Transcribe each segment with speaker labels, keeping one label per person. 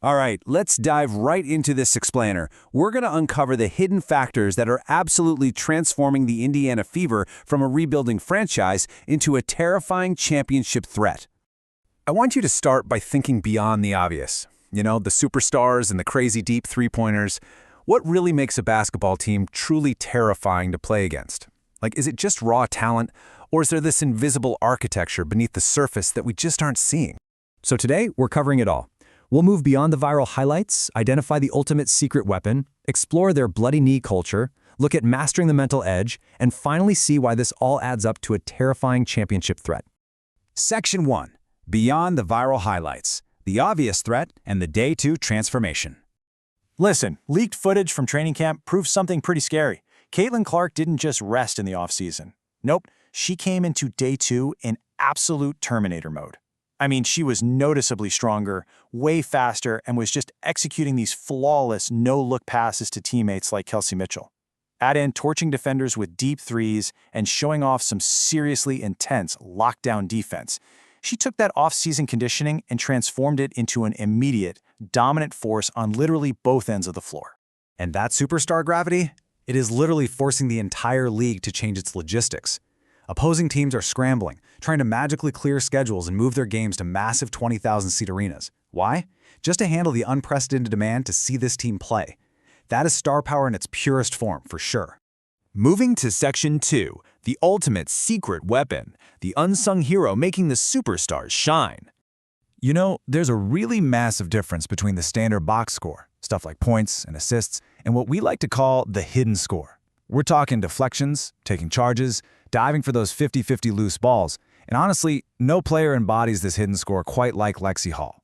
Speaker 1: All right, let's dive right into this explainer. We're going to uncover the hidden factors that are absolutely transforming the Indiana Fever from a rebuilding franchise into a terrifying championship threat. I want you to start by thinking beyond the obvious. You know, the superstars and the crazy deep three-pointers. What really makes a basketball team truly terrifying to play against? Like, is it just raw talent, or is there this invisible architecture beneath the surface that we just aren't seeing?
Speaker 2: So today, we're covering it all. We'll move beyond the viral highlights, identify the ultimate secret weapon, explore their bloody knee culture, look at mastering the mental edge, and finally see why this all adds up to a terrifying championship threat.
Speaker 1: Section 1. Beyond the viral highlights, the obvious threat and the Day 2 transformation.
Speaker 3: Listen, leaked footage from training camp proves something pretty scary. Caitlin Clark didn't just rest in the offseason. Nope, she came into Day 2 in absolute Terminator mode. I mean, she was noticeably stronger, way faster, and was just executing these flawless no-look passes to teammates like Kelsey Mitchell. Add in torching defenders with deep threes and showing off some seriously intense lockdown defense. She took that off-season conditioning and transformed it into an immediate, dominant force on literally both ends of the floor.
Speaker 2: And that superstar gravity? It is literally forcing the entire league to change its logistics. Opposing teams are scrambling, trying to magically clear schedules and move their games to massive 20,000-seat arenas. Why? Just to handle the unprecedented demand to see this team play. That is star power in its purest form, for sure.
Speaker 1: Moving to Section 2, the ultimate secret weapon, the unsung hero making the superstars shine. You know, there's a really massive difference between the standard box score, stuff like points and assists, and what we like to call the hidden score. We're talking deflections, taking charges, diving for those 50-50 loose balls, and honestly, no player embodies this hidden score quite like Lexie Hull.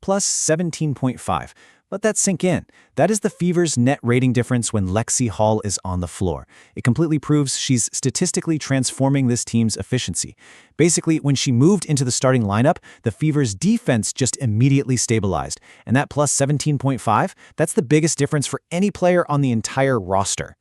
Speaker 2: Plus 17.5. Let that sink in. That is the Fever's net rating difference when Lexie Hull is on the floor. It completely proves she's statistically transforming this team's efficiency. Basically, when she moved into the starting lineup, the Fever's defense just immediately stabilized. And that plus 17.5, that's the biggest difference for any player on the entire roster.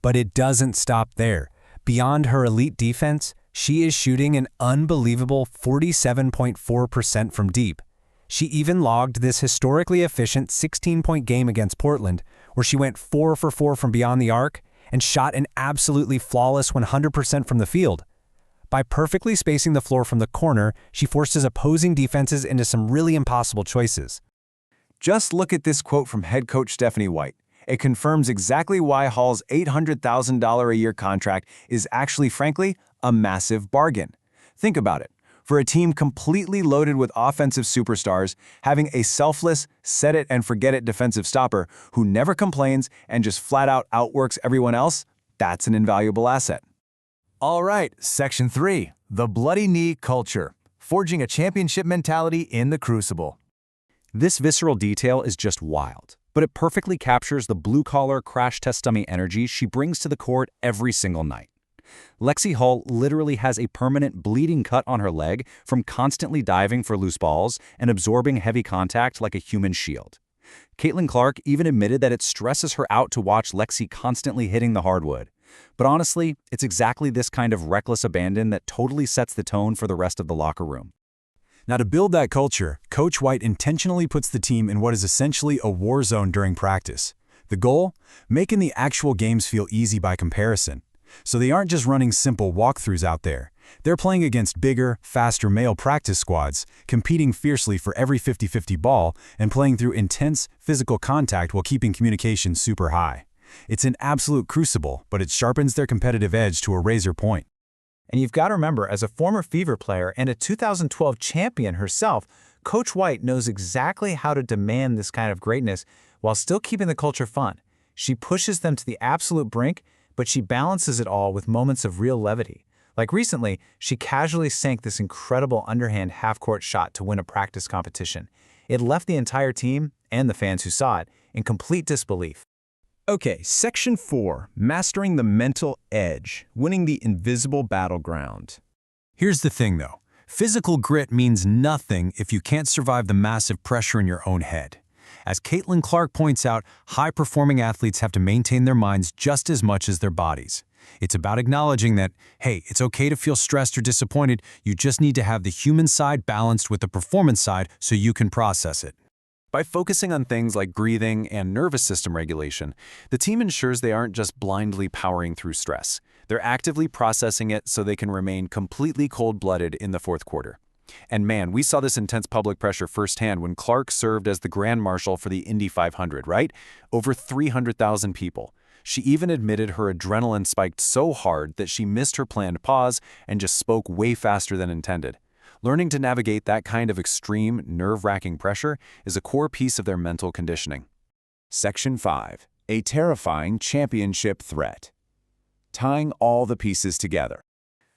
Speaker 1: But it doesn't stop there. Beyond her elite defense, she is shooting an unbelievable 47.4% from deep. She even logged this historically efficient 16-point game against Portland, where she went 4 for 4 from beyond the arc and shot an absolutely flawless 100% from the field. By perfectly spacing the floor from the corner, she forces opposing defenses into some really impossible choices. Just look at this quote from head coach Stephanie White. It confirms exactly why Hall's $800,000 a year contract is actually, frankly, a massive bargain. Think about it. For a team completely loaded with offensive superstars, having a selfless, set-it-and-forget-it defensive stopper who never complains and just flat-out outworks everyone else, that's an invaluable asset. All right, Section 3, the bloody knee culture, forging a championship mentality in the crucible.
Speaker 2: This visceral detail is just wild, but it perfectly captures the blue-collar, crash-test-dummy energy she brings to the court every single night. Lexie Hull literally has a permanent bleeding cut on her leg from constantly diving for loose balls and absorbing heavy contact like a human shield. Caitlin Clark even admitted that it stresses her out to watch Lexie constantly hitting the hardwood. But honestly, it's exactly this kind of reckless abandon that totally sets the tone for the rest of the locker room.
Speaker 1: Now, to build that culture, Coach White intentionally puts the team in what is essentially a war zone during practice. The goal? Making the actual games feel easy by comparison. So they aren't just running simple walkthroughs out there. They're playing against bigger, faster male practice squads, competing fiercely for every 50-50 ball, and playing through intense physical contact while keeping communication super high. It's an absolute crucible, but it sharpens their competitive edge to a razor point.
Speaker 3: And you've got to remember, as a former Fever player and a 2012 champion herself, Coach White knows exactly how to demand this kind of greatness while still keeping the culture fun. She pushes them to the absolute brink, but she balances it all with moments of real levity. Like recently, she casually sank this incredible underhand half-court shot to win a practice competition. It left the entire team, and the fans who saw it, in complete disbelief.
Speaker 1: Okay, Section 4, Mastering the Mental Edge, Winning the Invisible Battleground. Here's the thing, though. Physical grit means nothing if you can't survive the massive pressure in your own head. As Caitlin Clark points out, high-performing athletes have to maintain their minds just as much as their bodies. It's about acknowledging that, hey, it's okay to feel stressed or disappointed, you just need to have the human side balanced with the performance side so you can process it.
Speaker 2: By focusing on things like breathing and nervous system regulation, the team ensures they aren't just blindly powering through stress. They're actively processing it so they can remain completely cold-blooded in the fourth quarter. And man, we saw this intense public pressure firsthand when Clark served as the Grand Marshal for the Indy 500, right? Over 300,000 people. She even admitted her adrenaline spiked so hard that she missed her planned pause and just spoke way faster than intended. Learning to navigate that kind of extreme, nerve-wracking pressure is a core piece of their mental conditioning.
Speaker 4: Section 5. A terrifying championship threat. Tying all the pieces together.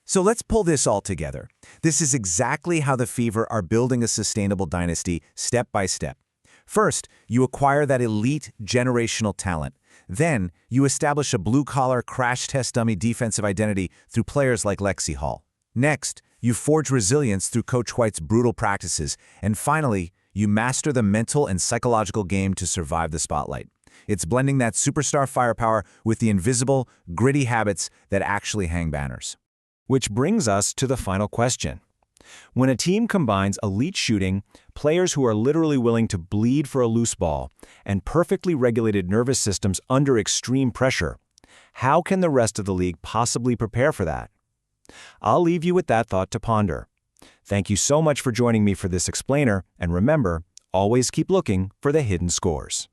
Speaker 5: So let's pull this all together. This is exactly how the Fever are building a sustainable dynasty step by step. First, you acquire that elite generational talent. Then, you establish a blue-collar, crash-test dummy defensive identity through players like Lexie Hull. Next, you forge resilience through Coach White's brutal practices. And finally, you master the mental and psychological game to survive the spotlight. It's blending that superstar firepower with the invisible, gritty habits that actually hang banners.
Speaker 1: Which brings us to the final question. When a team combines elite shooting, players who are literally willing to bleed for a loose ball, and perfectly regulated nervous systems under extreme pressure, how can the rest of the league possibly prepare for that? I'll leave you with that thought to ponder. Thank you so much for joining me for this explainer, and remember, always keep looking for the hidden scores.